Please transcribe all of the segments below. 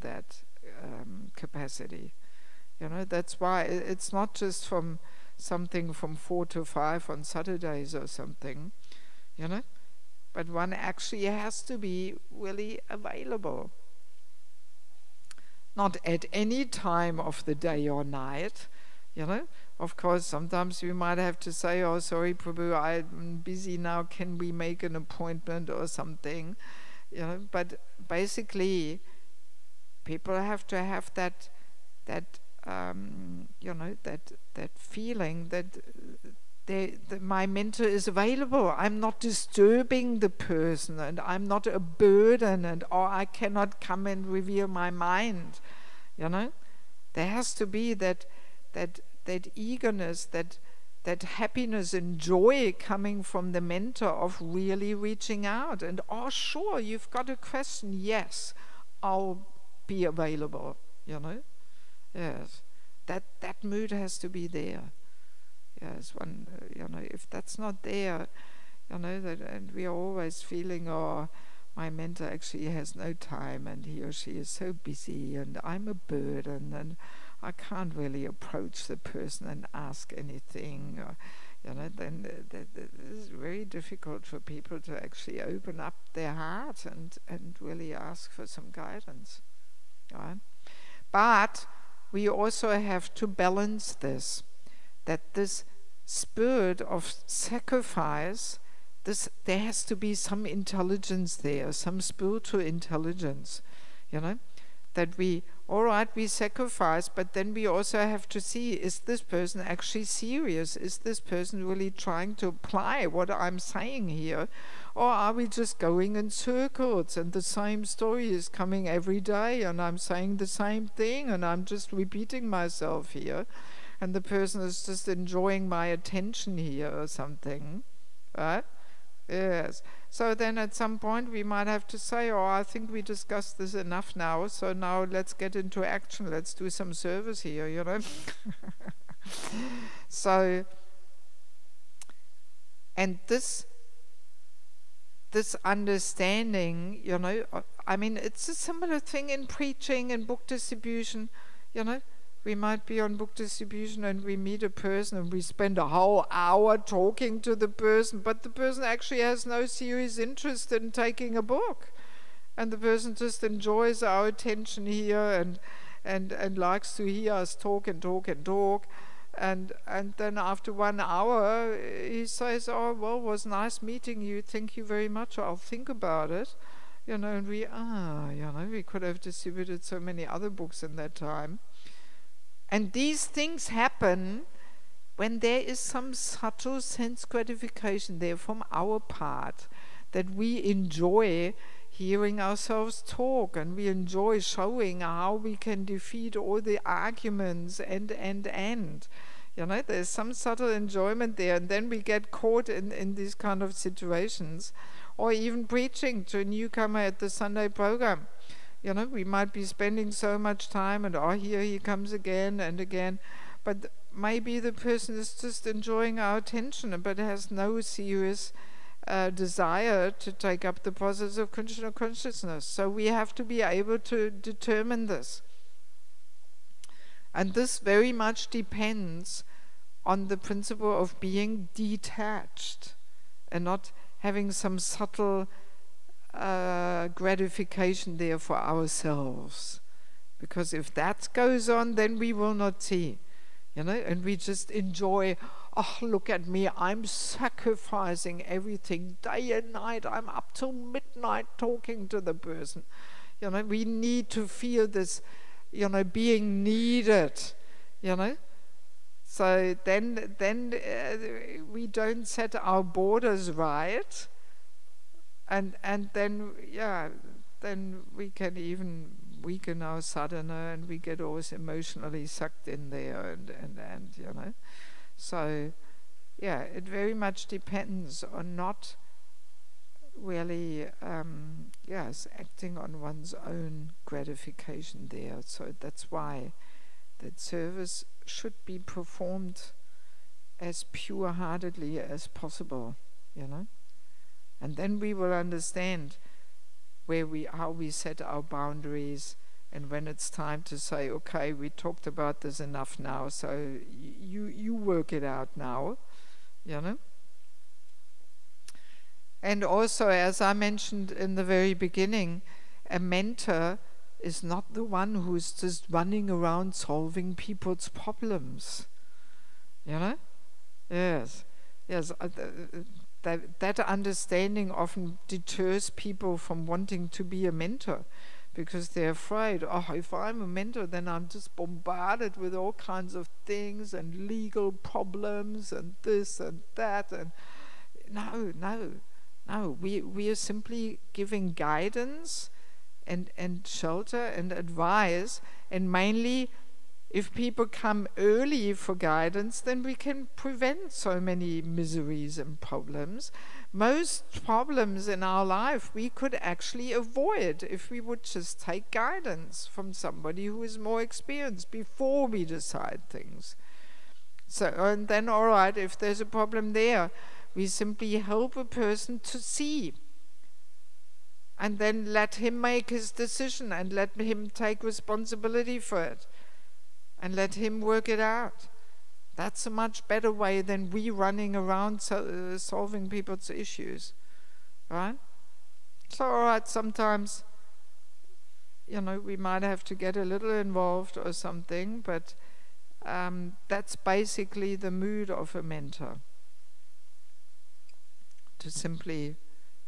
that capacity. That's why it's not just from something from 4 to 5 on Saturdays or something, but one actually has to be really available. Not at any time of the day or night, Of course, sometimes we might have to say, oh, sorry, Prabhu, I'm busy now, can we make an appointment or something? But basically, people have to have that feeling that my mentor is available. I'm not disturbing the person, and I'm not a burden, or I cannot come and reveal my mind. There has to be that eagerness, that happiness and joy coming from the mentor of really reaching out. And oh, sure, you've got a question. Yes, I'll be available. Yes, that mood has to be there. Yes, one, if that's not there, and we are always feeling, oh, my mentor actually has no time, and he or she is so busy, and I'm a burden, and I can't really approach the person and ask anything. Then it's very difficult for people to actually open up their heart and really ask for some guidance. Right? But we also have to balance this, that this spirit of sacrifice, there has to be some intelligence there, some spiritual intelligence, that we sacrifice, but then we also have to see, is this person actually serious? Is this person really trying to apply what I'm saying here? Or are we just going in circles and the same story is coming every day and I'm saying the same thing and I'm just repeating myself here and the person is just enjoying my attention here or something, right? Yes. So then at some point we might have to say, oh, I think we discussed this enough now, so now let's get into action. Let's do some service here, So, and this understanding, I mean, it's a similar thing in preaching and book distribution, We might be on book distribution and we meet a person and we spend a whole hour talking to the person, but the person actually has no serious interest in taking a book. And the person just enjoys our attention here and likes to hear us talk and talk and talk. And then after 1 hour, he says, oh, well, it was nice meeting you. Thank you very much. I'll think about it. And we could have distributed so many other books in that time. And these things happen when there is some subtle sense gratification there from our part, that we enjoy hearing ourselves talk and we enjoy showing how we can defeat all the arguments and. There's some subtle enjoyment there, and then we get caught in these kind of situations. Or even preaching to a newcomer at the Sunday program. We might be spending so much time and here he comes again and again, but maybe the person is just enjoying our attention but has no serious desire to take up the process of Krishna consciousness. So we have to be able to determine this. And this very much depends on the principle of being detached and not having some subtle gratification there for ourselves, because if that goes on, then we will not see, and we just enjoy, oh, look at me, I'm sacrificing everything day and night, I'm up till midnight talking to the person. We need to feel this, being needed, so then we don't set our borders right. And then we can even weaken our sadhana and we get always emotionally sucked in there and So, it very much depends on not really, acting on one's own gratification there. So that's why that service should be performed as pure-heartedly as possible, And then we will understand how we set our boundaries And when it's time to say, okay, we talked about this enough now, so you work it out now, you know. And also, as I mentioned in the very beginning, a mentor is not the one who's just running around solving people's problems, you know. Yes, yes. That understanding often deters people from wanting to be a mentor, because they're afraid, oh, if I'm a mentor, then I'm just bombarded with all kinds of things and legal problems and this and that. And no, we are simply giving guidance and shelter and advice, and mainly if people come early for guidance, then we can prevent so many miseries and problems. Most problems in our life we could actually avoid if we would just take guidance from somebody who is more experienced before we decide things. So, and then all right, if there's a problem there, we simply help a person to see, and then let him make his decision and let him take responsibility for it and let him work it out. That's a much better way than we running around solving people's issues, right? So all right, sometimes, you know, we might have to get a little involved or something, but that's basically the mood of a mentor, to simply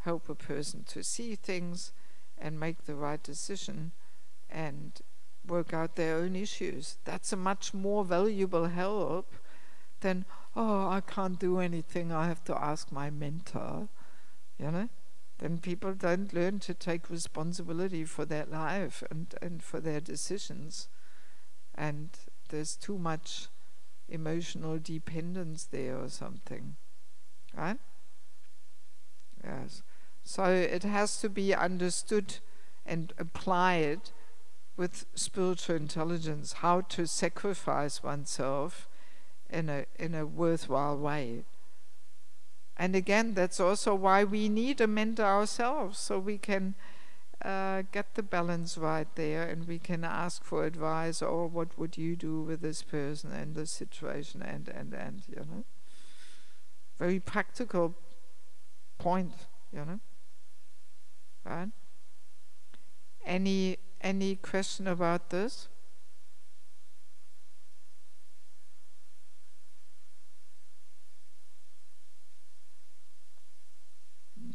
help a person to see things and make the right decision and work out their own issues. That's a much more valuable help than, oh, I can't do anything, I have to ask my mentor, you know. Then people don't learn to take responsibility for their life and for their decisions, and there's too much emotional dependence there or something, right? Yes. So it has to be understood and applied with spiritual intelligence, how to sacrifice oneself in a worthwhile way. And again, that's also why we need a mentor ourselves, so we can get the balance right there, and we can ask for advice, or what would you do with this person and this situation, and you know. Very practical point, you know. Right? Any question about this?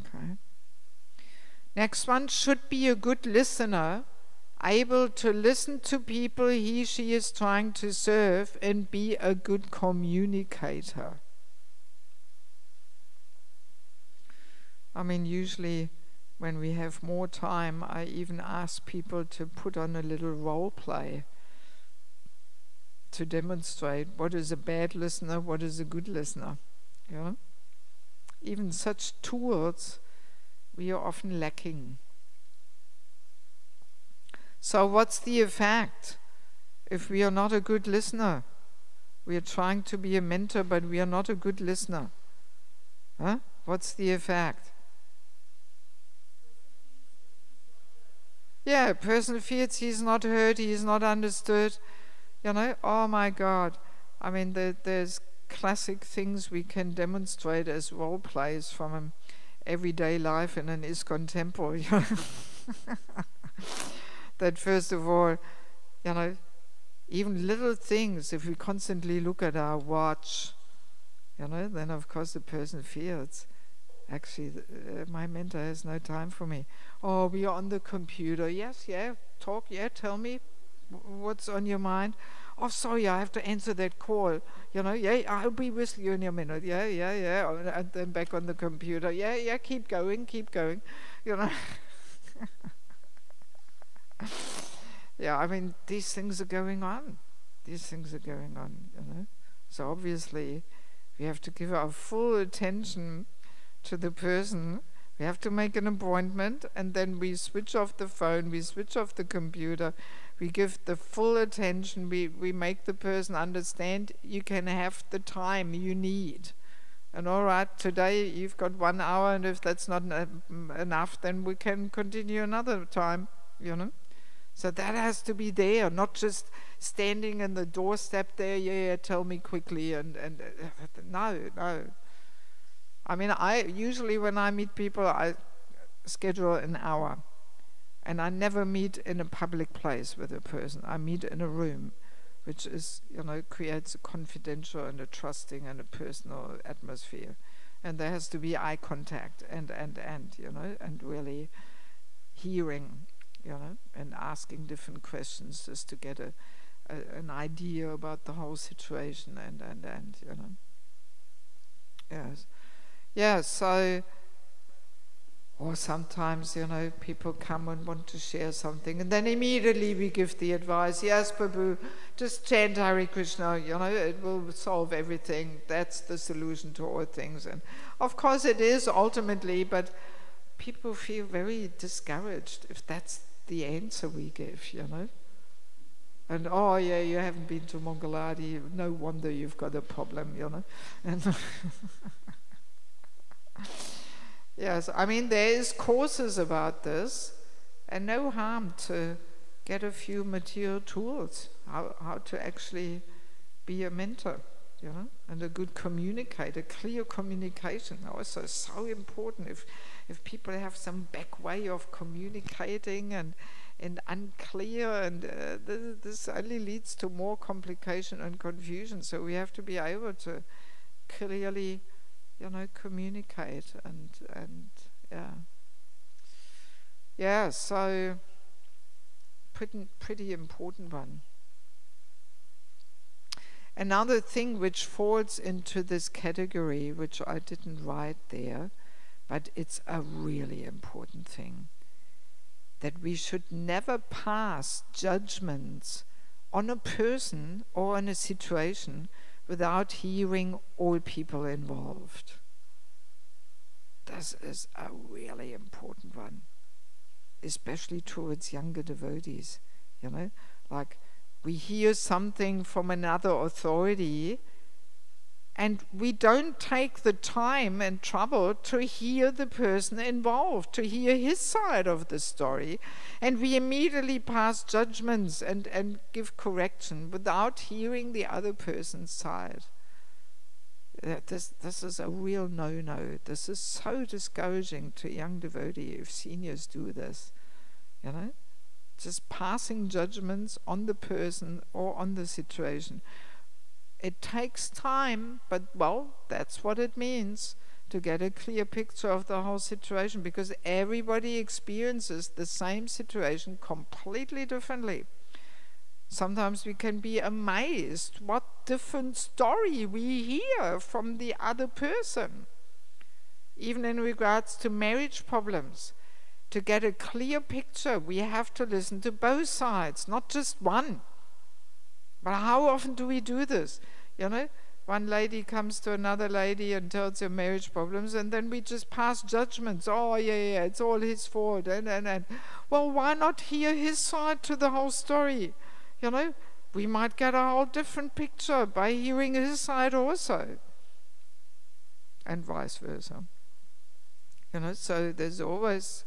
Okay. Next one, should be a good listener, able to listen to people she is trying to serve, and be a good communicator. I mean, usually when we have more time, I even ask people to put on a little role play to demonstrate what is a bad listener, what is a good listener. You know? Even such tools we are often lacking. So what's the effect if we are not a good listener? We are trying to be a mentor, but we are not a good listener. Huh? What's the effect? Yeah, a person feels he's not heard, he's not understood. You know, oh my God. I mean, there's classic things we can demonstrate as role plays from everyday life in an Iskcon temple. You know? That first of all, you know, even little things, if we constantly look at our watch, you know, then of course the person feels, actually, my mentor has no time for me. Oh, we are on the computer. Yes, yeah, talk, yeah, tell me what's on your mind. Oh, sorry, I have to answer that call. You know, yeah, I'll be with you in a minute. Yeah. And then back on the computer. Yeah, keep going. You know. Yeah, I mean, these things are going on. You know. So obviously, we have to give our full attention to the person. We have to make an appointment, and then we switch off the phone, we switch off the computer, we give the full attention, we make the person understand you can have the time you need. And all right, today you've got 1 hour, and if that's not enough, then we can continue another time, you know. So that has to be there, not just standing in the doorstep there, yeah, tell me quickly, and no. I mean, I usually when I meet people, I schedule an hour, and I never meet in a public place with a person. I meet in a room, which is, creates a confidential and a trusting and a personal atmosphere. And there has to be eye contact and and really hearing, and asking different questions just to get an idea about the whole situation and yes. Yeah, so, or sometimes, people come and want to share something, and then immediately we give the advice, yes, Prabhu, just chant Hare Krishna, it will solve everything. That's the solution to all things. And of course it is ultimately, but people feel very discouraged if that's the answer we give, And, oh yeah, you haven't been to Mangaladi, no wonder you've got a problem, And yes, I mean, there is courses about this, and no harm to get a few material tools, how to actually be a mentor, and a good communicator. Clear communication also is so important. If people have some back way of communicating and unclear, and this only leads to more complication and confusion. So we have to be able to clearly, communicate and yeah. So pretty important one. Another thing which falls into this category, which I didn't write there, but it's a really important thing, that we should never pass judgments on a person or on a situation without hearing all people involved. This is a really important one, especially towards younger devotees. Like, we hear something from another authority, and we don't take the time and trouble to hear the person involved, to hear his side of the story, and we immediately pass judgments and give correction without hearing the other person's side. This is a real no-no. This is so discouraging to a young devotee if seniors do this, just passing judgments on the person or on the situation. It takes time, but, well, that's what it means to get a clear picture of the whole situation, because everybody experiences the same situation completely differently. Sometimes we can be amazed what different story we hear from the other person. Even in regards to marriage problems, to get a clear picture, we have to listen to both sides, not just one. But how often do we do this? One lady comes to another lady and tells her marriage problems, and then we just pass judgments. Oh, yeah, it's all his fault. And. Well, why not hear his side to the whole story? We might get a whole different picture by hearing his side also. And vice versa. So there's always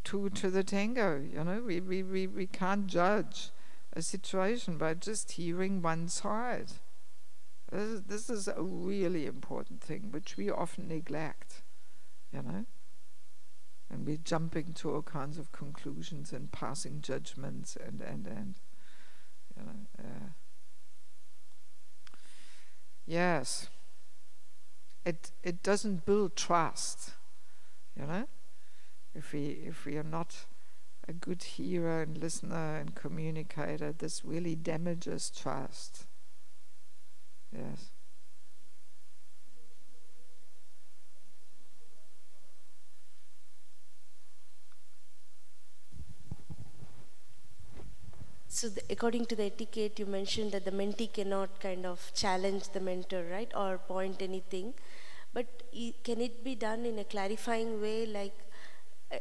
two to the tango. We can't judge a situation by just hearing one side. This is a really important thing which we often neglect, and we're jumping to all kinds of conclusions and passing judgments and yes, it doesn't build trust, if we are not a good hearer and listener and communicator, this really damages trust. Yes. So according to the etiquette, you mentioned that the mentee cannot kind of challenge the mentor, right, or point anything. But can it be done in a clarifying way, like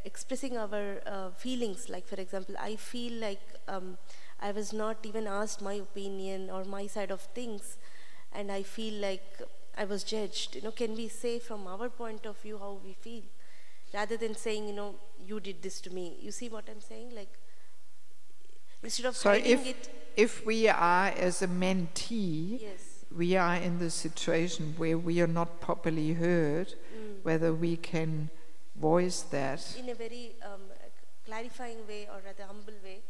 expressing our feelings? Like, for example, I feel like I was not even asked my opinion or my side of things, and I feel like I was judged. Can we say from our point of view how we feel, rather than saying, you did this to me? You see what I'm saying? Like, Instead of So hiding it. if we are as a mentee, Yes. we are in the situation where we are not properly heard, whether we can voice that. In a very clarifying way, or rather humble way,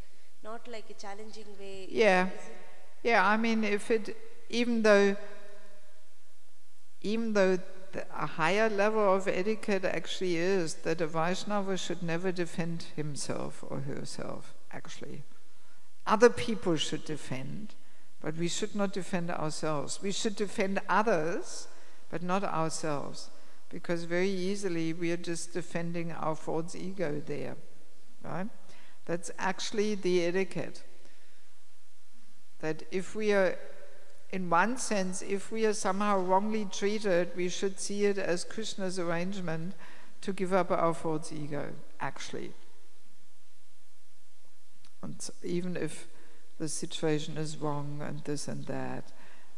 not like a challenging way. Yeah. Is it? Yeah, I mean, even though a higher level of etiquette actually is that a Vaishnava should never defend himself or herself, actually. Other people should defend, but we should not defend ourselves. We should defend others, but not ourselves, because very easily we are just defending our false ego there, right? That's actually the etiquette. That if we are, in one sense, if we are somehow wrongly treated, we should see it as Krishna's arrangement to give up our false ego, actually. And even if the situation is wrong and this and that,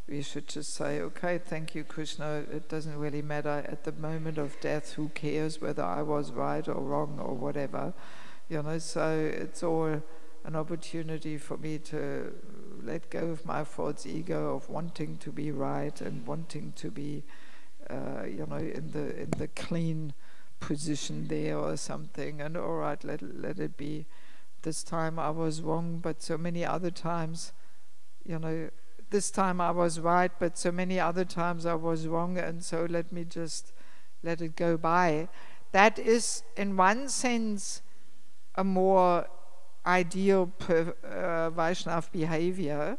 we should just say, okay, thank you, Krishna, it doesn't really matter at the moment of death, who cares whether I was right or wrong or whatever, so it's all an opportunity for me to let go of my false ego of wanting to be right and wanting to be, in the clean position there or something, and all right, let it be. This time I was wrong, but so many other times, this time I was right, but so many other times I was wrong, and so let me just let it go by. That is, in one sense, a more ideal Vaishnav behavior.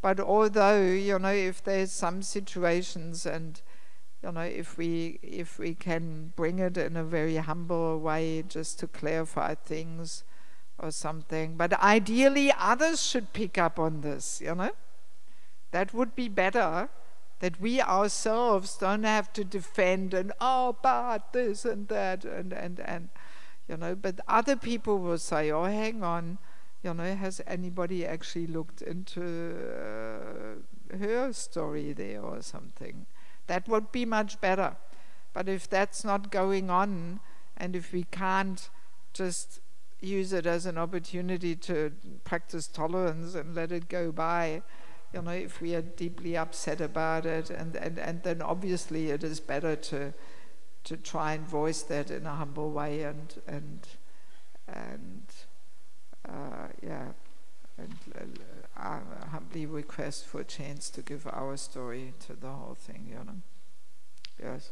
But although, if there's some situations and, if we can bring it in a very humble way just to clarify things, or something. But ideally, others should pick up on this, That would be better, that we ourselves don't have to defend and, but this and that, and but other people will say, oh, hang on, has anybody actually looked into her story there or something? That would be much better. But if that's not going on, and if we can't just use it as an opportunity to practice tolerance and let it go by, if we are deeply upset about it, and then obviously it is better to try and voice that in a humble way and humbly request for a chance to give our story to the whole thing, Yes.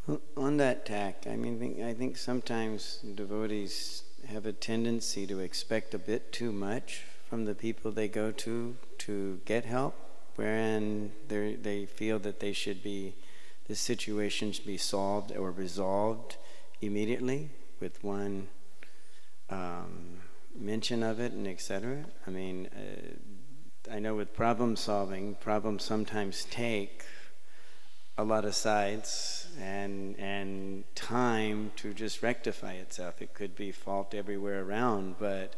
Well, on that tack, I think sometimes devotees have a tendency to expect a bit too much from the people they go to get help, wherein they feel that the situation should be solved or resolved immediately with one mention of it, and etc. I know with problem solving, problems sometimes take a lot of sides and time to just rectify itself. It could be fault everywhere around, but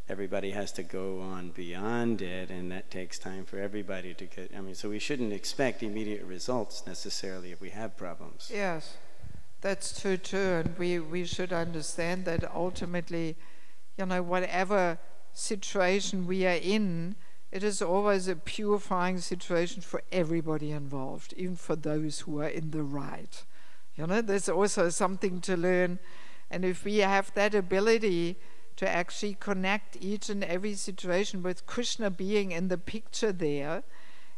everybody has to go on beyond it, and that takes time for everybody to get. So we shouldn't expect immediate results necessarily if we have problems. Yes, that's true too, and we should understand that ultimately, whatever situation we are in, it is always a purifying situation for everybody involved, even for those who are in the right. There's also something to learn, and if we have that ability to actually connect each and every situation with Krishna being in the picture there,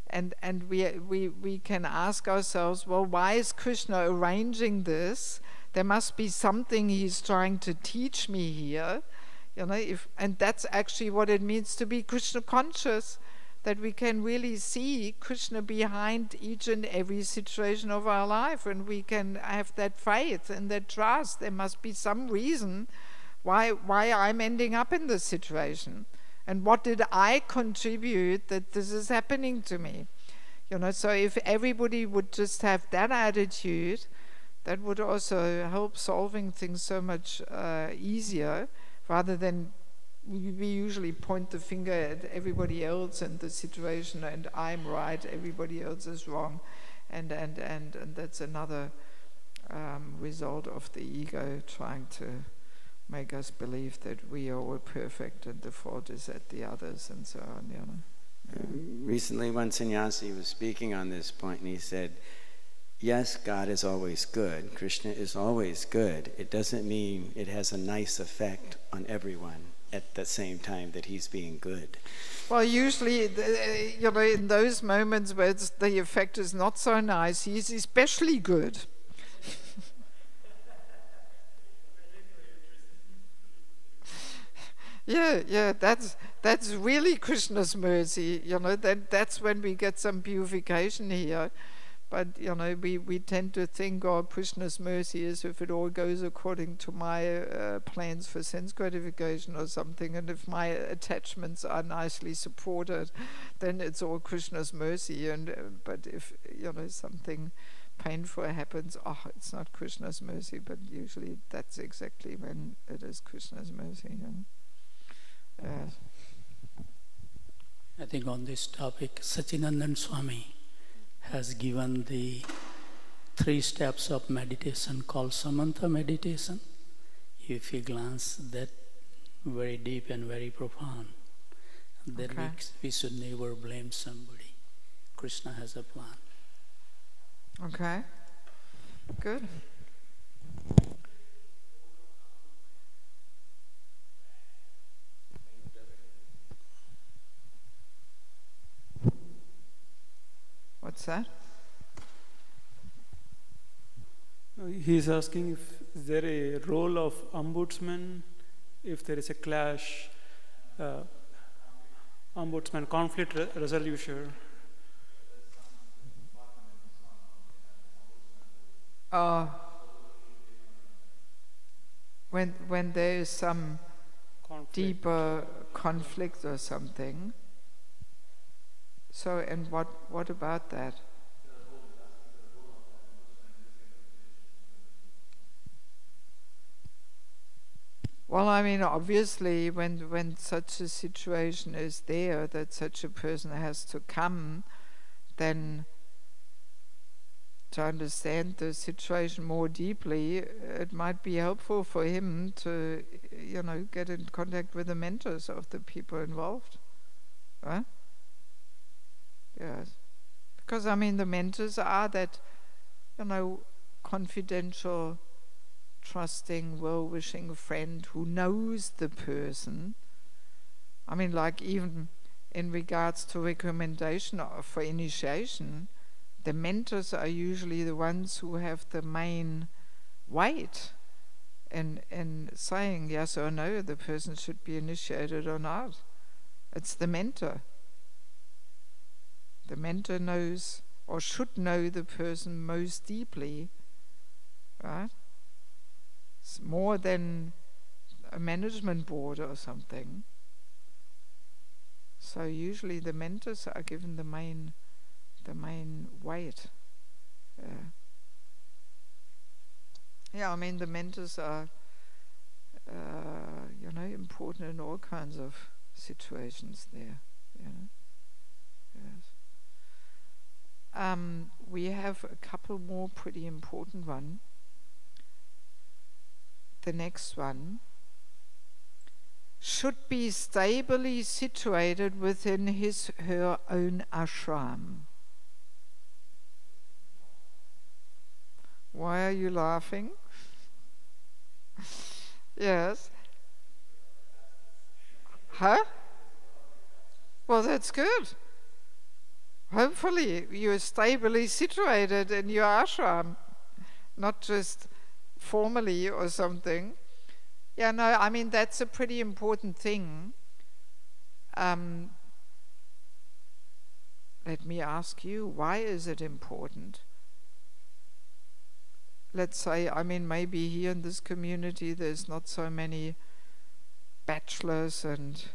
and we can ask ourselves, well, why is Krishna arranging this? There must be something he's trying to teach me here. And that's actually what it means to be Krishna conscious, that we can really see Krishna behind each and every situation of our life, and we can have that faith and that trust. There must be some reason why I'm ending up in this situation, and what did I contribute that this is happening to me. So if everybody would just have that attitude, that would also help solving things so much easier, rather than we usually point the finger at everybody else and the situation, and I'm right, everybody else is wrong, and that's another result of the ego trying to make us believe that we are all perfect and the fault is at the others and so on, you know. Recently, one sannyasi was speaking on this point, and he said, yes, God is always good. Krishna is always good. It doesn't mean it has a nice effect on everyone at the same time that he's being good. Well, usually, you know, in those moments where the effect is not so nice, he's especially good. Yeah, that's really Krishna's mercy, you know. That's when we get some purification here. But, you know, we tend to think, oh, Krishna's mercy is if it all goes according to my plans for sense gratification or something, and if my attachments are nicely supported, then it's all Krishna's mercy. But if, you know, something painful happens, oh, it's not Krishna's mercy, but usually that's exactly when it is Krishna's mercy, you know. I think on this topic, Sachinandan Swami has given the 3 steps of meditation called Samantha meditation. If you glance that, very deep and very profound, that we should never blame somebody. Krishna has a plan. Okay, good. What's that? He's asking if is there a role of ombudsman if there is a clash, ombudsman conflict resolution. When there is some deeper conflict or something. So, and what about that? Well, I mean, obviously, when such a situation is there, that such a person has to come, then to understand the situation more deeply, it might be helpful for him to, you know, get in contact with the mentors of the people involved. Right? Yes. Because, I mean, the mentors are that, you know, confidential, trusting, well-wishing friend who knows the person. I mean, like even in regards to recommendation for initiation, the mentors are usually the ones who have the main weight in saying yes or no, the person should be initiated or not. It's the mentor. The mentor knows or should know the person most deeply, right? It's more than a management board or something. So usually the mentors are given the main weight. Yeah, I mean the mentors are, you know, important in all kinds of situations there. You know. Yes. We have a couple more pretty important ones. The next one should be stably situated within her own ashram. Why are you laughing? Yes. Huh? Well, that's good. Hopefully you're stably situated in your ashram, not just formally or something. Yeah, no, I mean, that's a pretty important thing. Let me ask you, why is it important? Let's say, I mean, maybe here in this community there's not so many bachelors and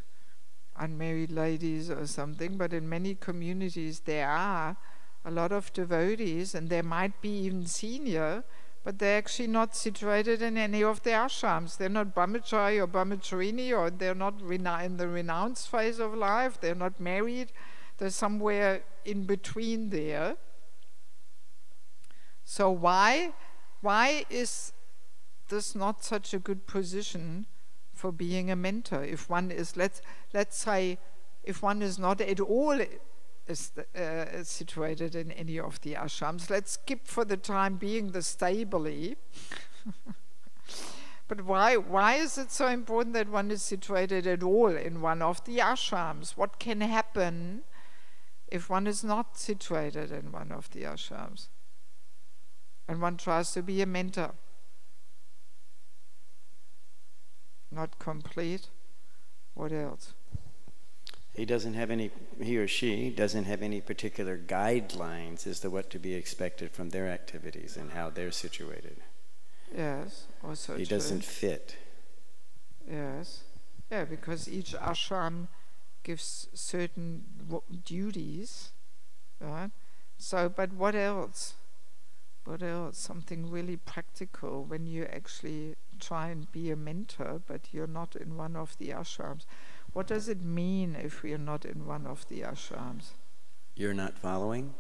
unmarried ladies or something, but in many communities there are a lot of devotees, and there might be even senior, but they're actually not situated in any of the ashrams. They're not brahmachari or brahmacharini, or they're not in the renounced phase of life. They're not married. They're somewhere in between there. So why is this not such a good position for being a mentor. If one is, let's say, if one is not at all situated in any of the ashrams, let's skip for the time being the stably. But why is it so important that one is situated at all in one of the ashrams? What can happen if one is not situated in one of the ashrams and one tries to be a mentor? Not complete. What else? He or she doesn't have any particular guidelines as to what to be expected from their activities and how they're situated. Yes, also he true. Doesn't fit. Yes. Yeah, because each ashram gives certain duties, right? So, but what else? What else? Something really practical when you actually try and be a mentor, but you're not in one of the ashrams. What does it mean if we are not in one of the ashrams? You're not following?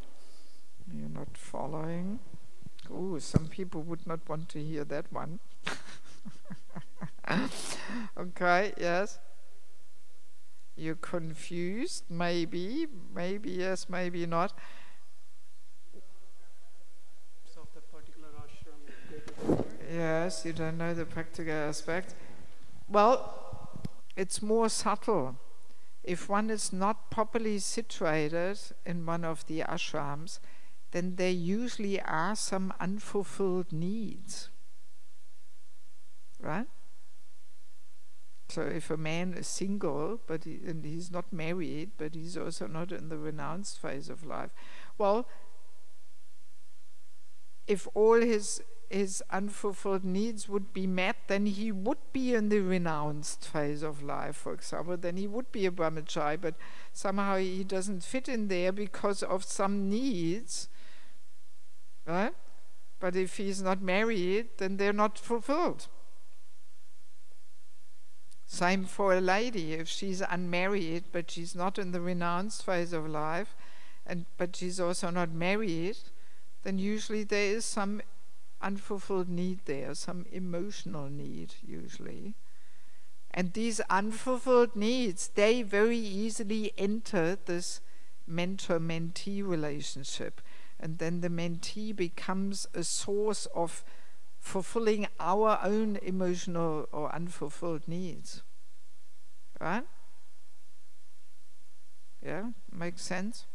You're not following. Oh, some people would not want to hear that one. Okay, yes. You're confused, maybe yes, maybe not. Of the particular ashram. Yes, you don't know the practical aspect. Well, it's more subtle. If one is not properly situated in one of the ashrams, then there usually are some unfulfilled needs. Right? So if a man is single, and he's not married, but he's also not in the renounced phase of life, well, if all his unfulfilled needs would be met, then he would be in the renounced phase of life, for example. Then he would be a brahmachari, but somehow he doesn't fit in there because of some needs, right? But if he's not married, then they're not fulfilled. Same for a lady. If she's unmarried, but she's not in the renounced phase of life, but she's also not married, then usually there is some unfulfilled need there, some emotional need usually. And these unfulfilled needs, they very easily enter this mentor-mentee relationship. And then the mentee becomes a source of fulfilling our own emotional or unfulfilled needs. Right? Yeah, makes sense?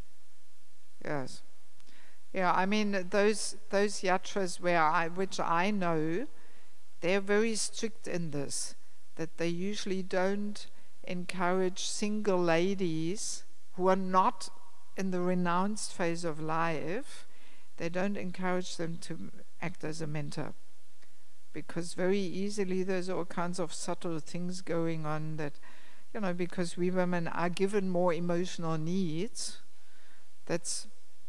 Yes. Yeah, I mean, those yatras which I know, they're very strict in this, that they usually don't encourage single ladies who are not in the renounced phase of life. They don't encourage them to act as a mentor, because very easily there's all kinds of subtle things going on that, because we women are given more emotional needs.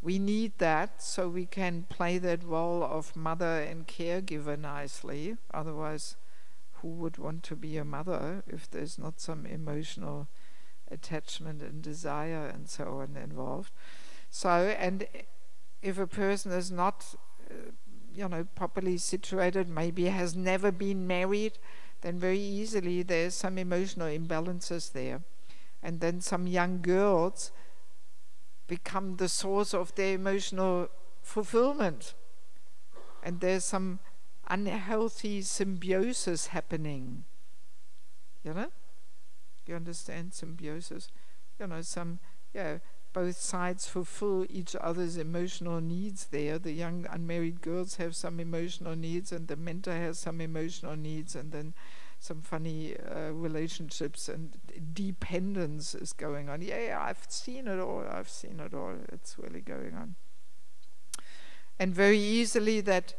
We need that so we can play that role of mother and caregiver nicely. Otherwise, who would want to be a mother if there's not some emotional attachment and desire and so on involved? So, and if a person is not, properly situated, maybe has never been married, then very easily there's some emotional imbalances there. And then some young girls become the source of their emotional fulfillment. And there's some unhealthy symbiosis happening. You understand symbiosis? Both sides fulfill each other's emotional needs there. The young unmarried girls have some emotional needs, and the mentor has some emotional needs, and then some funny relationships and dependence is going on. Yeah, I've seen it all. It's really going on. And very easily that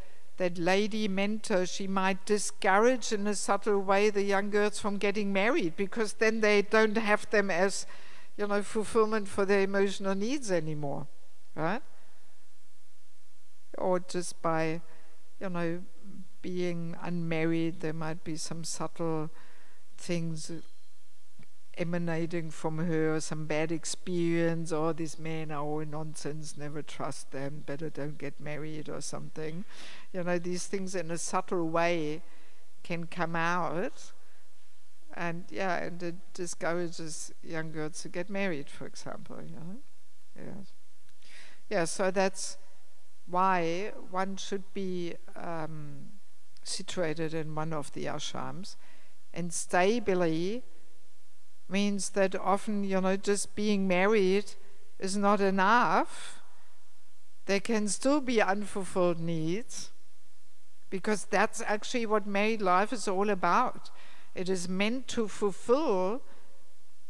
lady mentor, she might discourage in a subtle way the young girls from getting married, because then they don't have them as, fulfillment for their emotional needs anymore, right? Or just by, being unmarried, there might be some subtle things emanating from her, some bad experience, or these men are all nonsense, never trust them, better don't get married or something. These things in a subtle way can come out, and it discourages young girls to get married, for example. So that's why one should be situated in one of the ashrams, and stably means that often, just being married is not enough. There can still be unfulfilled needs, because that's actually what married life is all about. It is meant to fulfill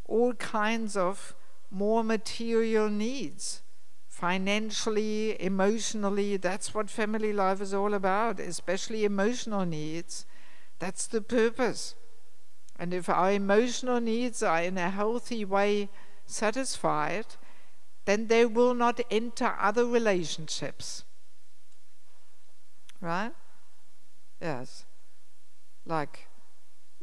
all kinds of more material needs, financially, emotionally. That's what family life is all about, especially emotional needs. That's the purpose. And if our emotional needs are in a healthy way satisfied, then they will not enter other relationships. Right? Yes. Like,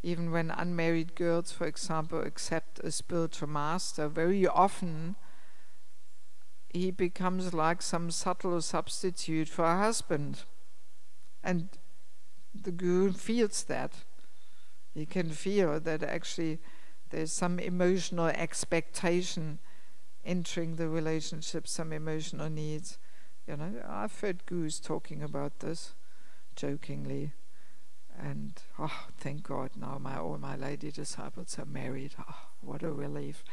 even when unmarried girls, for example, accept a spiritual master, very often he becomes like some subtle substitute for a husband. And the guru feels that. He can feel that actually there's some emotional expectation entering the relationship, some emotional needs. I've heard gurus talking about this jokingly. And thank God, now all my lady disciples are married. What a relief.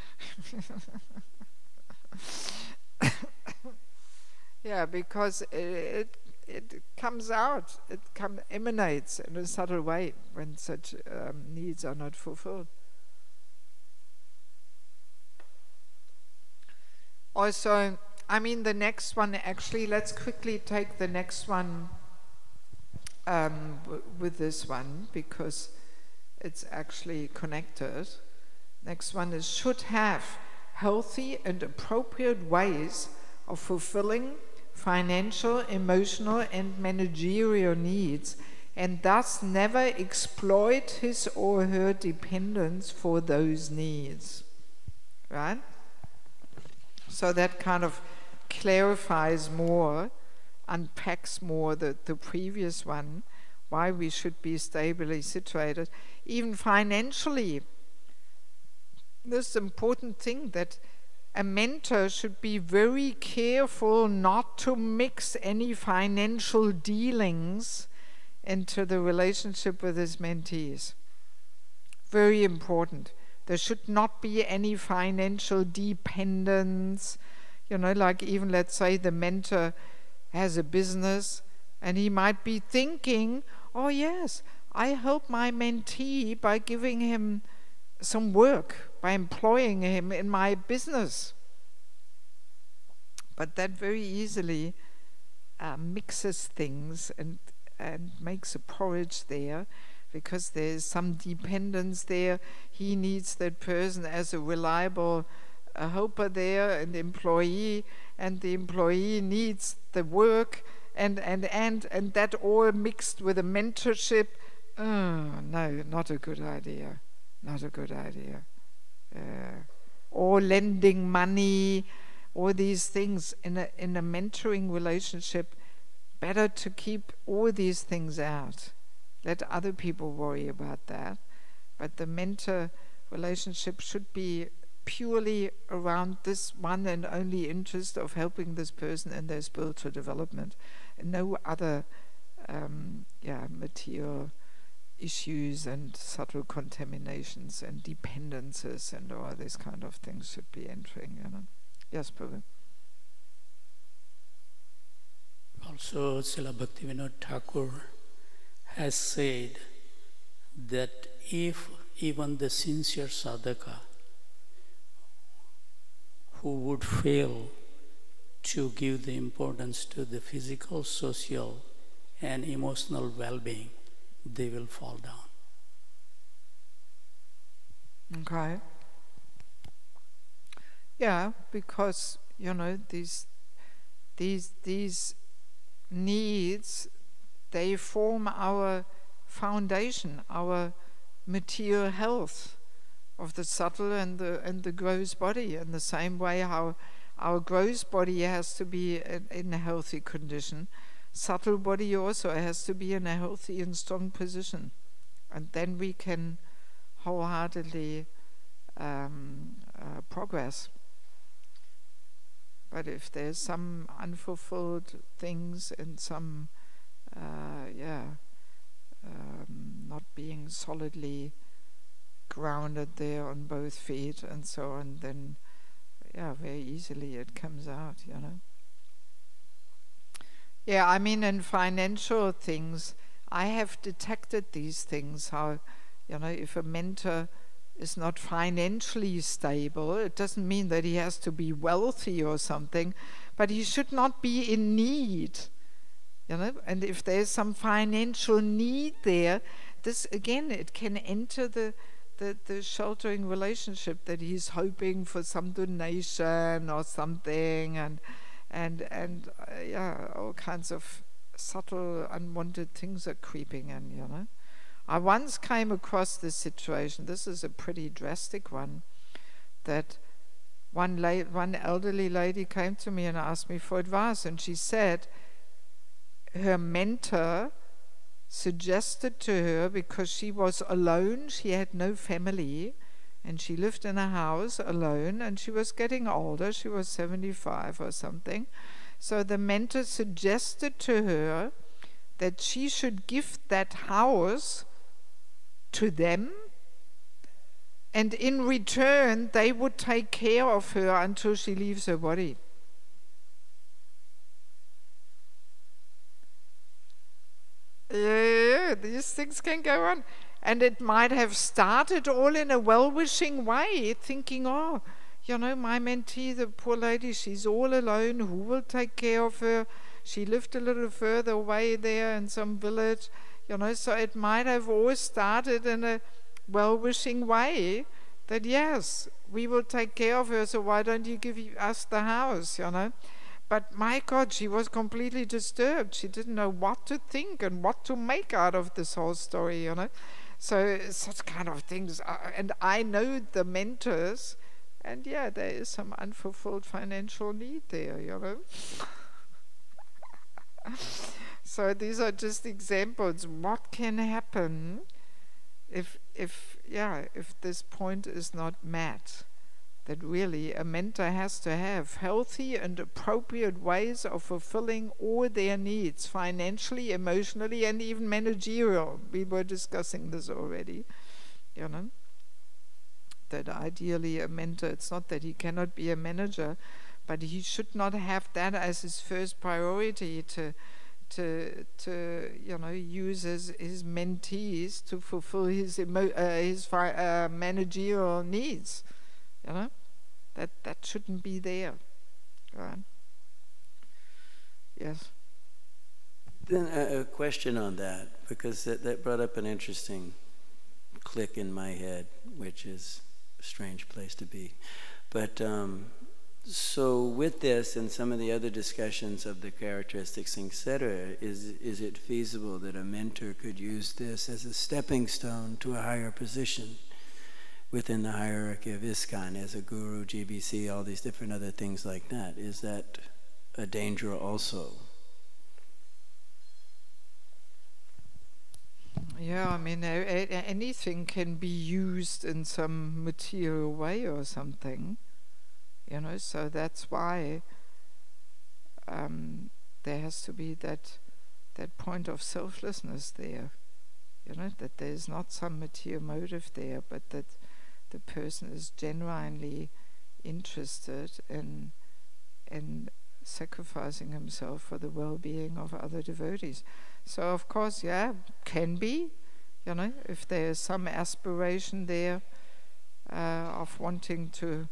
Because it comes out, emanates in a subtle way when such needs are not fulfilled. Also, the next one, actually, let's quickly take the next one with this one, because it's actually connected. Next one is, should have healthy and appropriate ways of fulfilling financial, emotional, and managerial needs, and thus never exploit his or her dependents for those needs. Right? So that kind of clarifies more, unpacks more the previous one, why we should be stably situated. Even financially, this important thing that a mentor should be very careful not to mix any financial dealings into the relationship with his mentees. Very important. There should not be any financial dependence. Like, even let's say the mentor has a business and he might be thinking, oh yes, I help my mentee by giving him some work, by employing him in my business. But that very easily mixes things and makes a porridge there, because there's some dependence there. He needs that person as a reliable helper there, an employee, and the employee needs the work, and that all mixed with a mentorship. No, not a good idea. Not a good idea. Or lending money, all these things in a mentoring relationship. Better to keep all these things out. Let other people worry about that. But the mentor relationship should be purely around this one and only interest of helping this person in their spiritual development, and no other material issues and subtle contaminations and dependencies and all these kind of things should be entering. Yes, Prabhu. Also, Srila Bhaktivinoda Thakur has said that if even the sincere sadhaka who would fail to give the importance to the physical, social, and emotional well-being, they will fall down. Okay. Yeah, because these needs, they form our foundation, our material health of the subtle and the gross body. In the same way how our gross body has to be in a healthy condition, subtle body also has to be in a healthy and strong position. And then we can wholeheartedly progress. But if there's some unfulfilled things and some, not being solidly grounded there on both feet and so on, then very easily it comes out, Yeah, I mean, in financial things, I have detected these things, how, if a mentor is not financially stable, it doesn't mean that he has to be wealthy or something, but he should not be in need, and if there's some financial need there, this again, it can enter the sheltering relationship, that he's hoping for some donation or something, and all kinds of subtle unwanted things are creeping in, I once came across this situation, this is a pretty drastic one, that one elderly lady came to me and asked me for advice, and she said her mentor suggested to her, because she was alone, she had no family, and she lived in a house alone, and she was getting older, she was 75 or something, so the mentor suggested to her that she should give that house to them, and in return they would take care of her until she leaves her body. Yeah, these things can go on. And it might have started all in a well-wishing way, thinking, my mentee, the poor lady, she's all alone, who will take care of her? She lived a little further away there in some village, so it might have all started in a well-wishing way, that yes, we will take care of her, so why don't you give us the house, But my God, she was completely disturbed. She didn't know what to think and what to make out of this whole story, So such kind of things. And I know the mentors, and there is some unfulfilled financial need there, So these are just examples. What can happen if this point is not met? That really a mentor has to have healthy and appropriate ways of fulfilling all their needs, financially, emotionally, and even managerial. We were discussing this already, that ideally a mentor, it's not that he cannot be a manager, but he should not have that as his first priority, to use his mentees to fulfill his managerial needs. That shouldn't be there, right? Yes. Then a question on that, because that brought up an interesting click in my head, which is a strange place to be. But so with this and some of the other discussions of the characteristics, etc., is it feasible that a mentor could use this as a stepping stone to a higher position within the hierarchy of Iskcon, as a guru, GBC, all these different other things like that? Is that a danger also? Yeah, I mean, anything can be used in some material way or something, so that's why there has to be that point of selflessness there, that there's not some material motive there, but that the person is genuinely interested in sacrificing himself for the well-being of other devotees. So of course, can be, if there is some aspiration there of wanting to,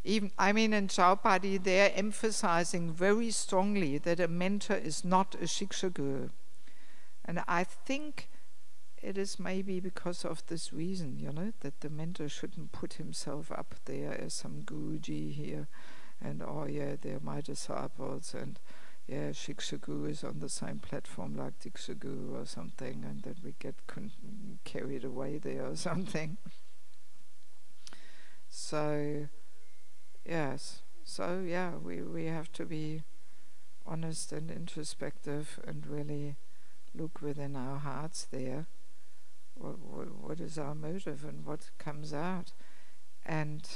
even, I mean, in Chaupadi they're emphasizing very strongly that a mentor is not a Shiksha Guru. And I think it is maybe because of this reason, that the mentor shouldn't put himself up there as some Guruji here, and they're my disciples, and Shiksha Guru is on the same platform like Diksha Guru or something, and that we get carried away there or something. So, yes, we have to be honest and introspective and really look within our hearts there. what is our motive and what comes out. And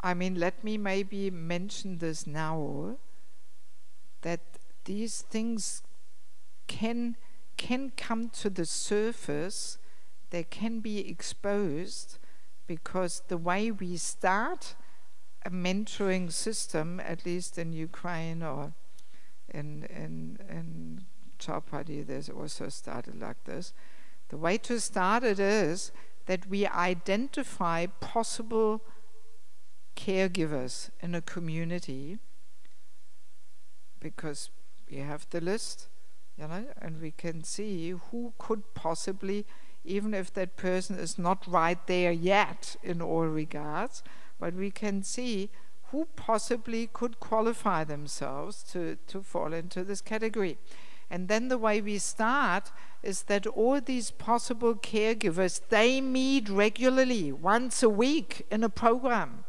I mean, let me maybe mention this now, that these things can come to the surface, they can be exposed, because the way we start a mentoring system, at least in Ukraine or in Chapadi, there's also started like this. The way to start it is that we identify possible caregivers in a community, because we have the list, and we can see who could possibly, even if that person is not right there yet in all regards, but we can see who possibly could qualify themselves to fall into this category. And then the way we start is that all these possible caregivers, they meet regularly, once a week in a program.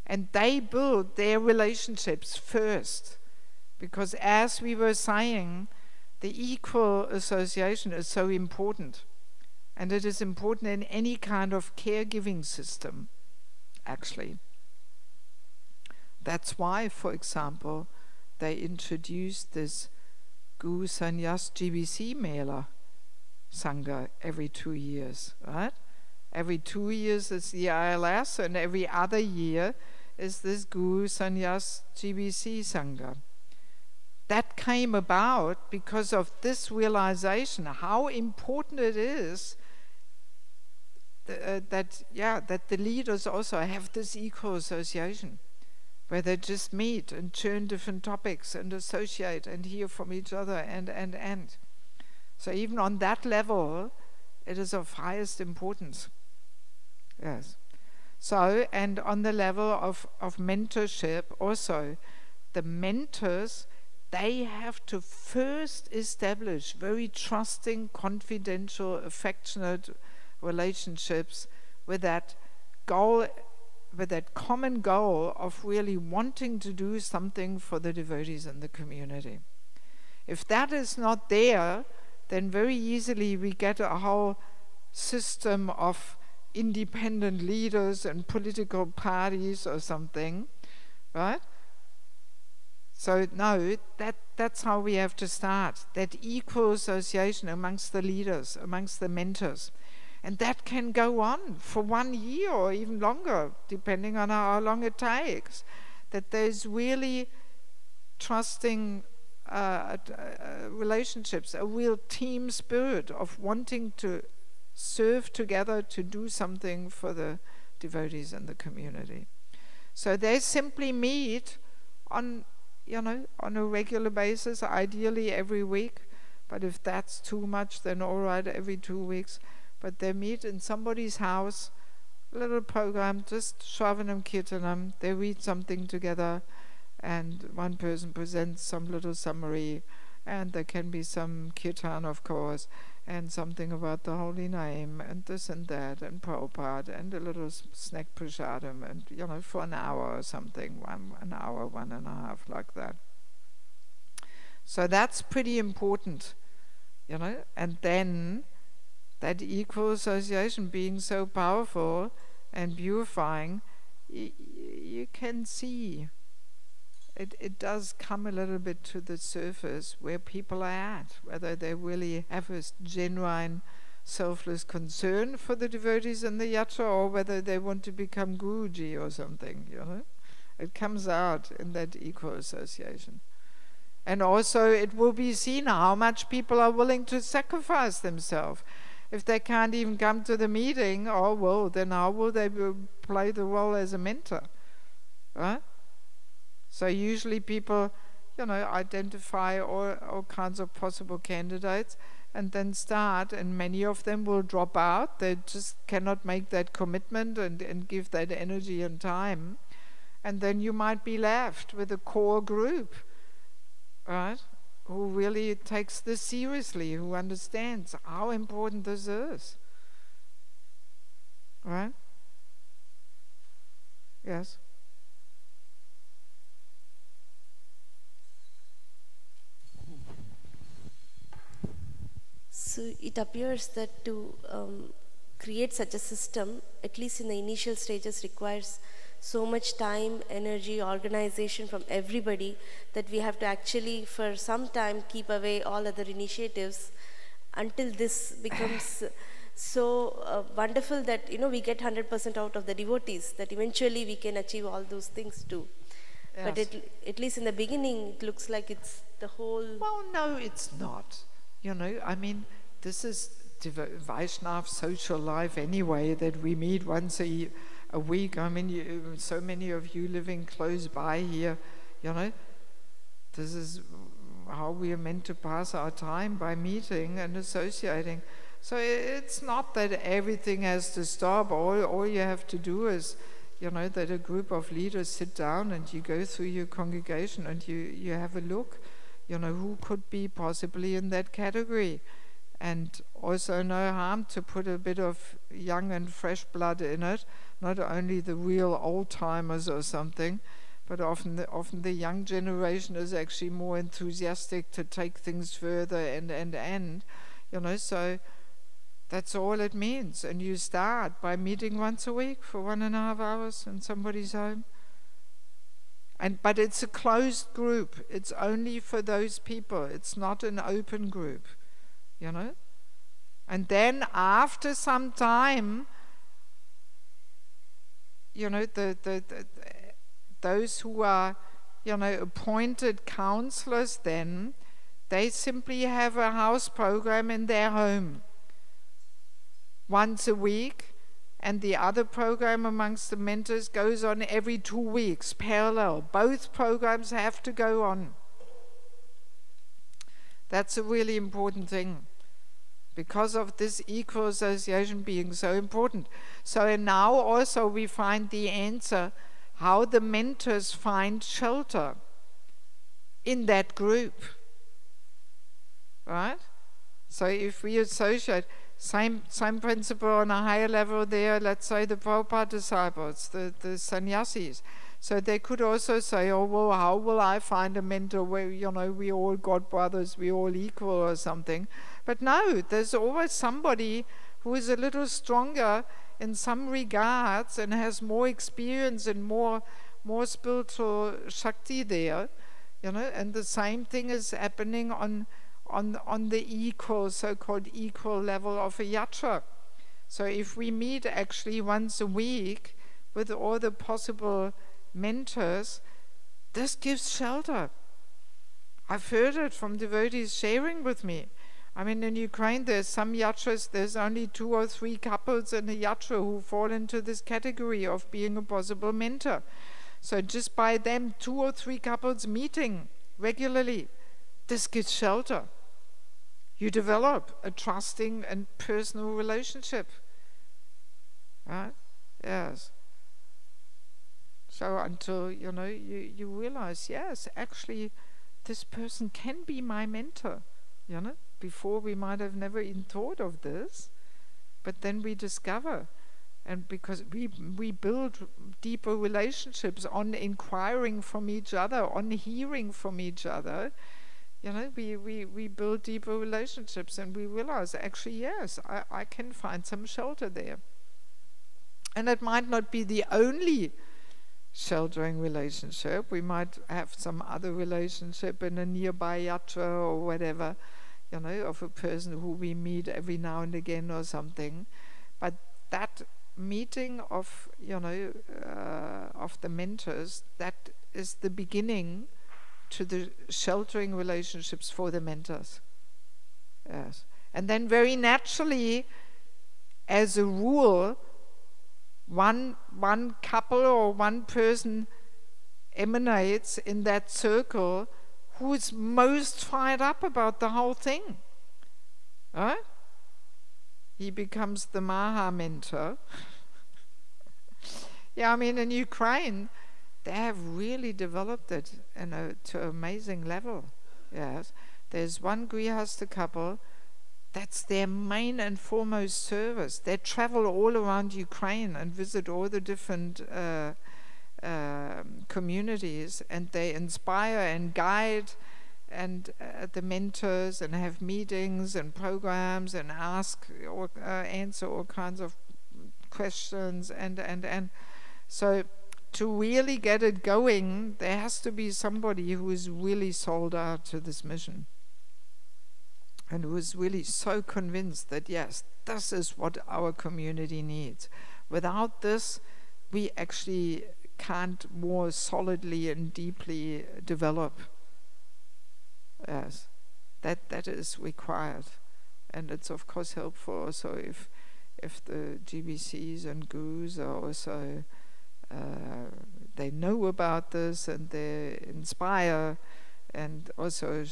And they build their relationships first. Because as we were saying, the equal association is so important. And it is important in any kind of caregiving system, actually. That's why, for example, they introduced this Guru Sannyas GBC Mela Sangha every 2 years, right? Every 2 years is the ILS, and every other year is this Guru Sannyas GBC Sangha. That came about because of this realization, how important it is that the leaders also have this eco-association, where they just meet and churn different topics and associate and hear from each other and. So even on that level, it is of highest importance. Yes. So, and on the level of mentorship also, the mentors, they have to first establish very trusting, confidential, affectionate relationships with that goal, with that common goal of really wanting to do something for the devotees in the community. If that is not there, then very easily we get a whole system of independent leaders and political parties or something, right? So no, that's how we have to start, that equal association amongst the leaders, amongst the mentors. And that can go on for 1 year or even longer, depending on how long it takes. That there's really trusting relationships, a real team spirit of wanting to serve together to do something for the devotees in the community. So they simply meet on a regular basis, ideally every week. But if that's too much, then all right, every 2 weeks. But they meet in somebody's house, a little program, just Shravanam Kirtanam. They read something together, and one person presents some little summary, and there can be some Kirtan, of course, and something about the holy name, and this and that, and Prabhupada, and a little snack prasadam, and for an hour or something, an hour, 1.5, like that. So that's pretty important, and then that equal association being so powerful and purifying, you can see it does come a little bit to the surface where people are at, whether they really have a genuine selfless concern for the devotees in the yatra, or whether they want to become Guruji or something, It comes out in that equal association. And also it will be seen how much people are willing to sacrifice themselves. If they can't even come to the meeting, then how will they play the role as a mentor? Right? So usually people, identify all kinds of possible candidates and then start, and many of them will drop out. They just cannot make that commitment and give that energy and time. And then you might be left with a core group, right? Who really takes this seriously, who understands how important this is. Right? Yes? it appears that to create such a system, at least in the initial stages, requires so much time, energy, organization from everybody that we have to actually for some time keep away all other initiatives until this becomes so wonderful that we get 100% out of the devotees, that eventually we can achieve all those things too. Yes. But at least in the beginning it looks like it's the whole... Well, no, it's not. I mean, this is Vaishnav social life anyway, that we meet once a week. I mean, so many of you living close by here, this is how we are meant to pass our time, by meeting and associating. So it's not that everything has to stop. All you have to do is, that a group of leaders sit down and you go through your congregation and you have a look, who could be possibly in that category. And also no harm to put a bit of young and fresh blood in it, not only the real old-timers or something, but often the young generation is actually more enthusiastic to take things further and so that's all it means. And you start by meeting once a week for 1.5 hours in somebody's home. But it's a closed group. It's only for those people. It's not an open group, And then after some time, those who are, appointed counselors then, they simply have a house program in their home once a week, and the other program amongst the mentors goes on every 2 weeks, parallel. Both programs have to go on. That's a really important thing, because of this equal association being so important. So now also we find the answer how the mentors find shelter in that group, right? So if we associate, same principle on a higher level there, let's say the Prabhupada disciples, the sannyasis. So they could also say, oh, well, how will I find a mentor where, we all God brothers, we all equal or something. But no, there's always somebody who is a little stronger in some regards and has more experience and more spiritual Shakti there, and the same thing is happening on the equal, so-called equal level of a yatra. So if we meet actually once a week with all the possible mentors, this gives shelter. I've heard it from devotees sharing with me. I mean, in Ukraine there's some yatras, there's only 2 or 3 couples in a yatra who fall into this category of being a possible mentor. So just by them 2 or 3 couples meeting regularly, this gives shelter. You develop a trusting and personal relationship. Right? Yes. So until, you realize, yes, actually, this person can be my mentor. Before we might have never even thought of this, but then we discover, and because we build deeper relationships on inquiring from each other, on hearing from each other, we build deeper relationships, and we realize, actually, yes, I can find some shelter there. And it might not be the only sheltering relationship. We might have some other relationship in a nearby yatra or whatever, of a person who we meet every now and again or something. But that meeting of, of the mentors, that is the beginning to the sheltering relationships for the mentors. Yes. And then very naturally, as a rule, one couple or one person emanates in that circle who is most fired up about the whole thing. Right? He becomes the Maha mentor. Yeah, I mean, in Ukraine, they have really developed it to an amazing level. Yes. There's one Grihastha couple, that's their main and foremost service. They travel all around Ukraine and visit all the different communities, and they inspire and guide the mentors and have meetings and programs and ask or answer all kinds of questions and so to really get it going, there has to be somebody who is really sold out to this mission and who is really so convinced that yes, this is what our community needs. Without this, we actually can't more solidly and deeply develop. Yes, that is required, and it's of course helpful also if the GBCs and gurus are also they know about this and they inspire and also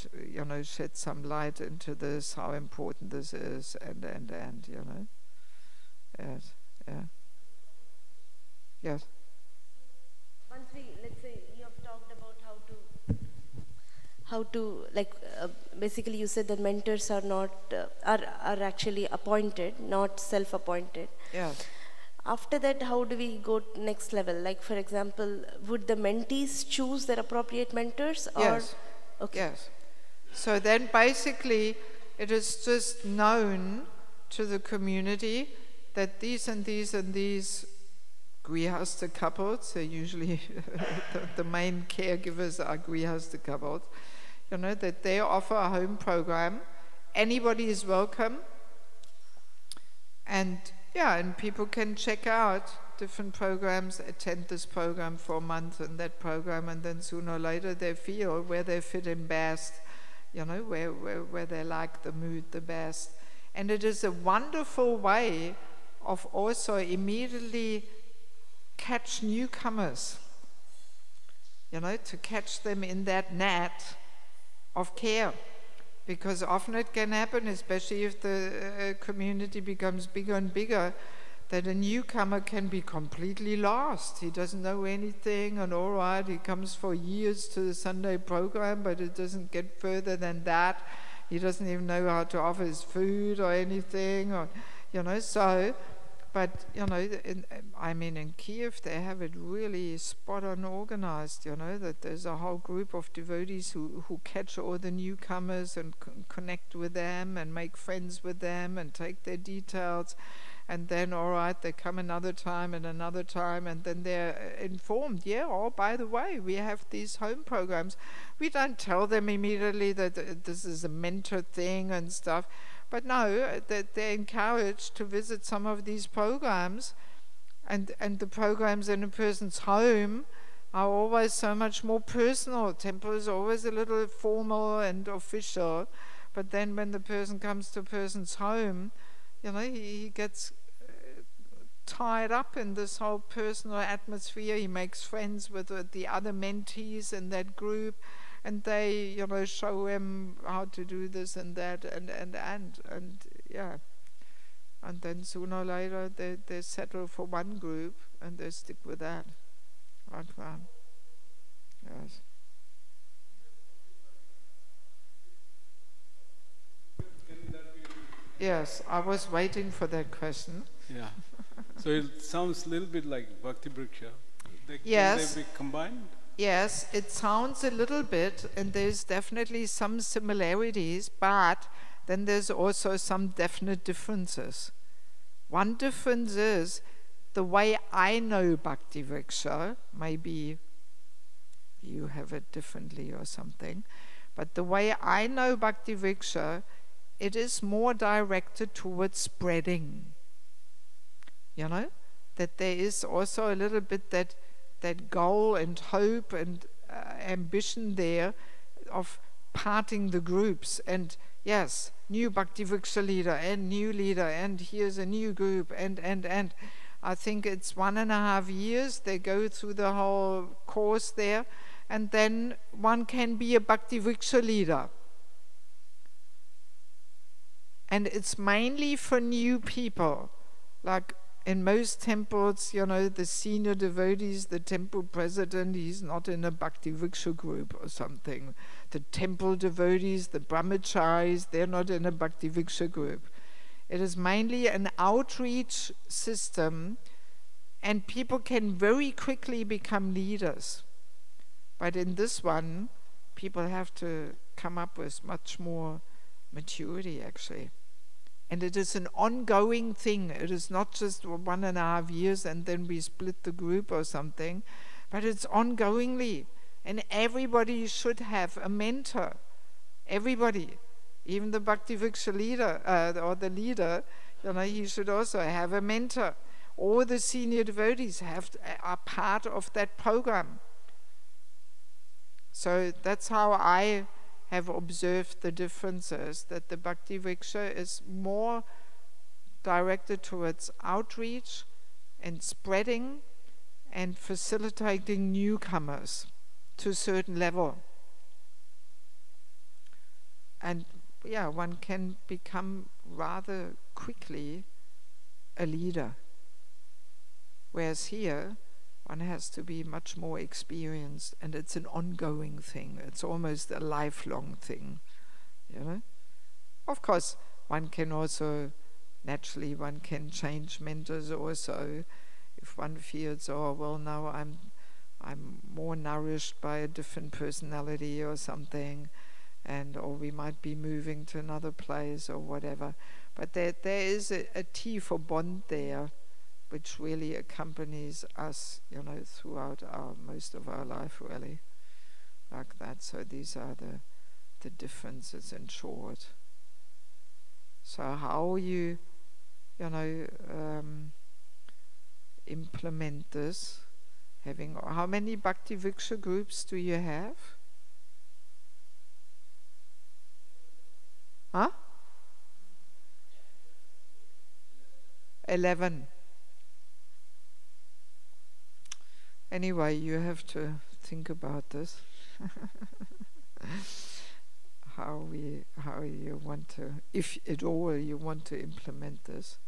shed some light into this, how important this is, and yes, yeah, yes. Once let's say you have talked about how to basically you said that mentors are not are actually appointed, not self-appointed. Yes. After that, how do we go next level? Like, for example, would the mentees choose their appropriate mentors? Or Yes. Okay. Yes. So then basically it is just known to the community that these and these and these grihasta couples, they're usually the main caregivers are grihasta couples, that they offer a home program. Anybody is welcome. And people can check out different programs, attend this program for a month and that program, and then sooner or later they feel where they fit in best, where they like the mood the best. And it is a wonderful way of also immediately catch newcomers, to catch them in that net of care. Because often it can happen, especially if the community becomes bigger and bigger, that a newcomer can be completely lost. He doesn't know anything, and all right, he comes for years to the Sunday program, but it doesn't get further than that. He doesn't even know how to offer his food or anything, or so. But in Kiev they have it really spot on organized. That there's a whole group of devotees who catch all the newcomers and connect with them and make friends with them and take their details. And then, all right, they come another time, and then they're informed, by the way, we have these home programs. We don't tell them immediately that this is a mentor thing and stuff, but no, that they're encouraged to visit some of these programs, and the programs in a person's home are always so much more personal. Temple is always a little formal and official, but then when the person comes to a person's home, he gets tied up in this whole personal atmosphere. He makes friends with the other mentees in that group, and they show him how to do this and that, and then sooner or later they settle for one group and they stick with that. Right. Yes. Yes, I was waiting for that question. Yeah. So it sounds a little bit like Bhakti Vriksha. Yes. Can they be combined? Yes, it sounds a little bit, and there's definitely some similarities, but then there's also some definite differences. One difference is the way I know Bhakti Vriksha, maybe you have it differently or something, but the way I know Bhakti Vriksha, it is more directed towards spreading. That there is also a little bit that goal and hope and ambition there of parting the groups, and yes, new Bhakti Vriksha leader and new leader, and here's a new group, and I think it's 1.5 years they go through the whole course there, and then one can be a Bhakti Vriksha leader. And it's mainly for new people. Like in most temples, the senior devotees, the temple president, he's not in a Bhakti Vriksha group or something. The temple devotees, the brahmacharis, they're not in a Bhakti Vriksha group. It is mainly an outreach system, and people can very quickly become leaders. But in this one, people have to come up with much more maturity, actually. And it is an ongoing thing. It is not just 1.5 years and then we split the group or something, but it's ongoingly. And everybody should have a mentor. Everybody. Even the Bhakti Vriksha leader, or the leader, he should also have a mentor. All the senior devotees are part of that program. So that's how I have observed the differences, that the Bhakti Vriksha is more directed towards outreach and spreading and facilitating newcomers to a certain level. And one can become rather quickly a leader. Whereas here, one has to be much more experienced, and it's an ongoing thing. It's almost a lifelong thing, Of course, one can also, naturally, one can change mentors also. If one feels, now I'm more nourished by a different personality or something, or we might be moving to another place or whatever. But there is a T for bond there, which really accompanies us, throughout most of our life, really, like that. So these are the differences in short. So how you, implement this, how many Bhakti Vriksha groups do you have? Huh? 11. Anyway, you have to think about this. how you want to, if at all you want to implement this,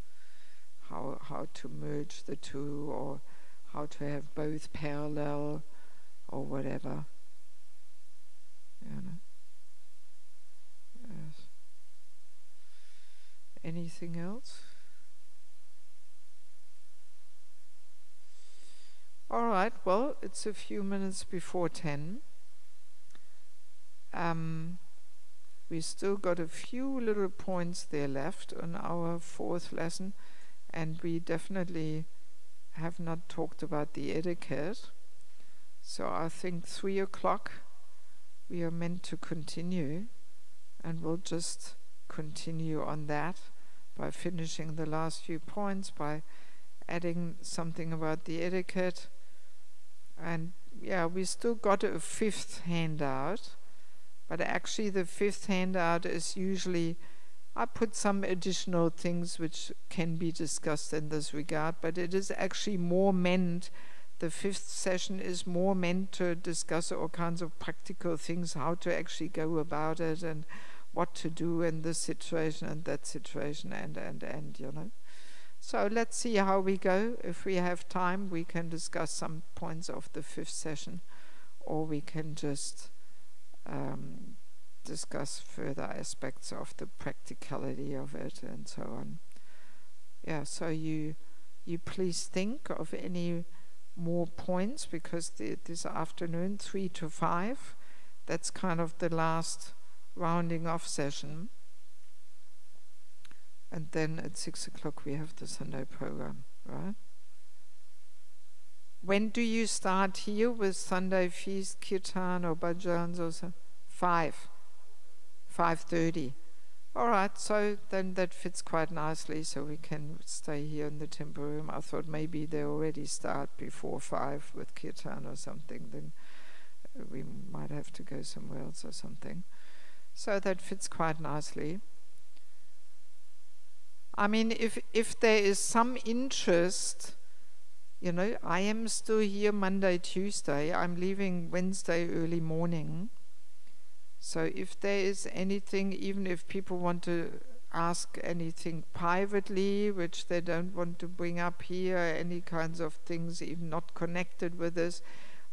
how to merge the two, or how to have both parallel, or whatever. Yes. Anything else? All right, well, it's a few minutes before 10. We still got a few little points there left on our 4th lesson, and we definitely have not talked about the etiquette. So I think 3 o'clock we are meant to continue, and we'll just continue on that by finishing the last few points, by adding something about the etiquette. And we still got a 5th handout, but actually the 5th handout is usually, I put some additional things which can be discussed in this regard, but it is actually more meant, the 5th session is more meant to discuss all kinds of practical things, how to actually go about it, and what to do in this situation and that situation, and So let's see how we go. If we have time, we can discuss some points of the 5th session, or we can just discuss further aspects of the practicality of it and so on. So you please think of any more points, because this afternoon, 3 to 5, that's kind of the last rounding off session. And then at 6 o'clock we have the Sunday program, right? When do you start here with Sunday feast, Kirtan or bhajans or so? 5:30. All right, so then that fits quite nicely, so we can stay here in the temple room. I thought maybe they already start before 5 with Kirtan or something, then we might have to go somewhere else or something. So that fits quite nicely. I mean, if there is some interest, I am still here Monday, Tuesday. I'm leaving Wednesday early morning. So if there is anything, even if people want to ask anything privately, which they don't want to bring up here, any kinds of things, even not connected with this,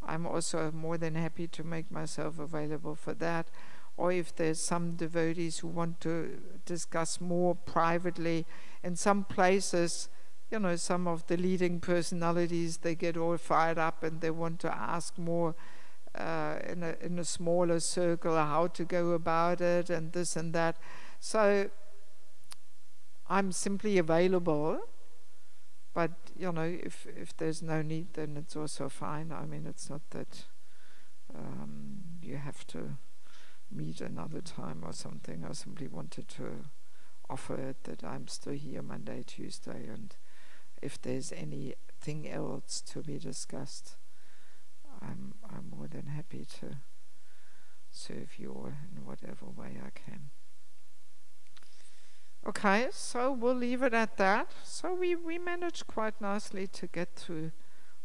I'm also more than happy to make myself available for that. Or if there's some devotees who want to discuss more privately, in some places, some of the leading personalities, they get all fired up and they want to ask more in a smaller circle, how to go about it and this and that. So I'm simply available, but if there's no need, then it's also fine. I mean, it's not that you have to meet another time or something. I simply wanted to offer it that I'm still here Monday, Tuesday, and if there's anything else to be discussed, I'm more than happy to serve you in whatever way I can. Okay, so we'll leave it at that. So we managed quite nicely to get through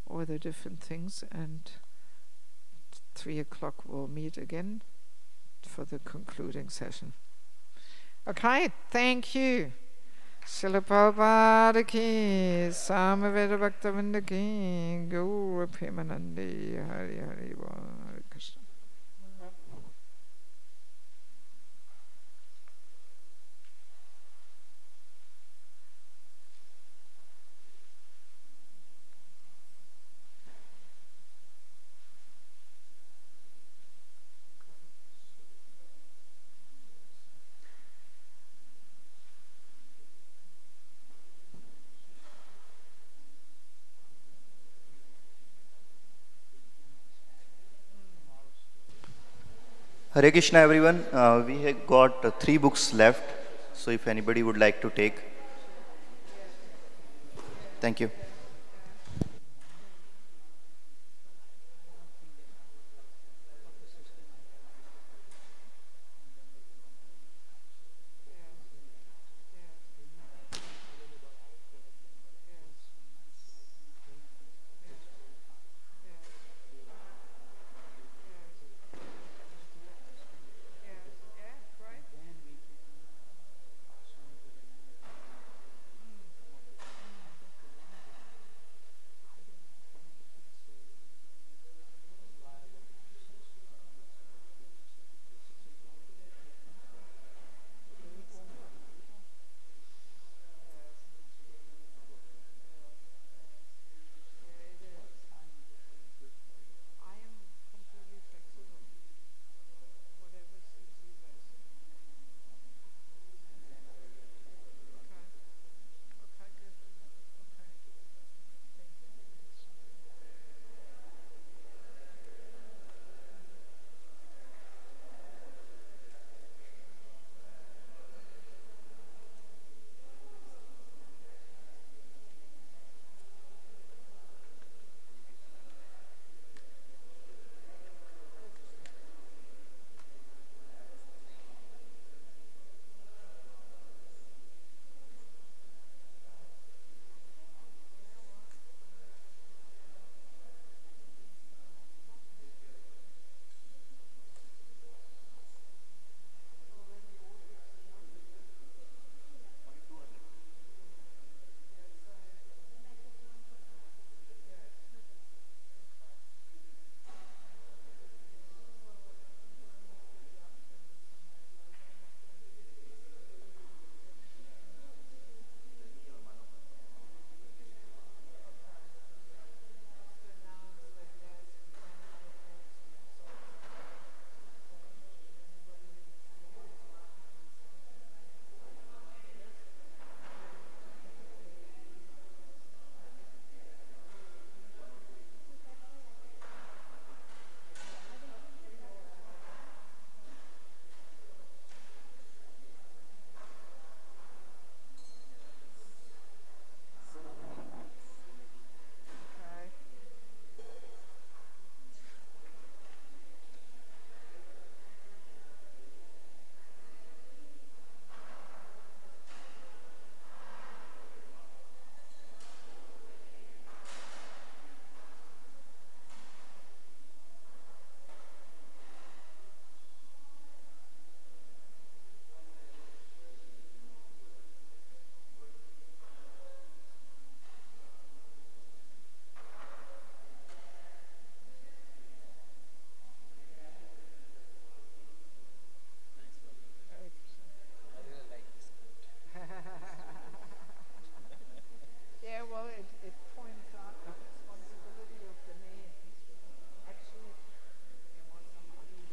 all the different things, and 3 o'clock we'll meet again for the concluding session. Okay, thank you. Srila Prabhupada ki, Samaveda Bhaktavinda ki, Gaura Premanandi, Hari Hari Hare Krishna. Hare Krishna everyone, we have got 3 books left, so if anybody would like to take. Thank you.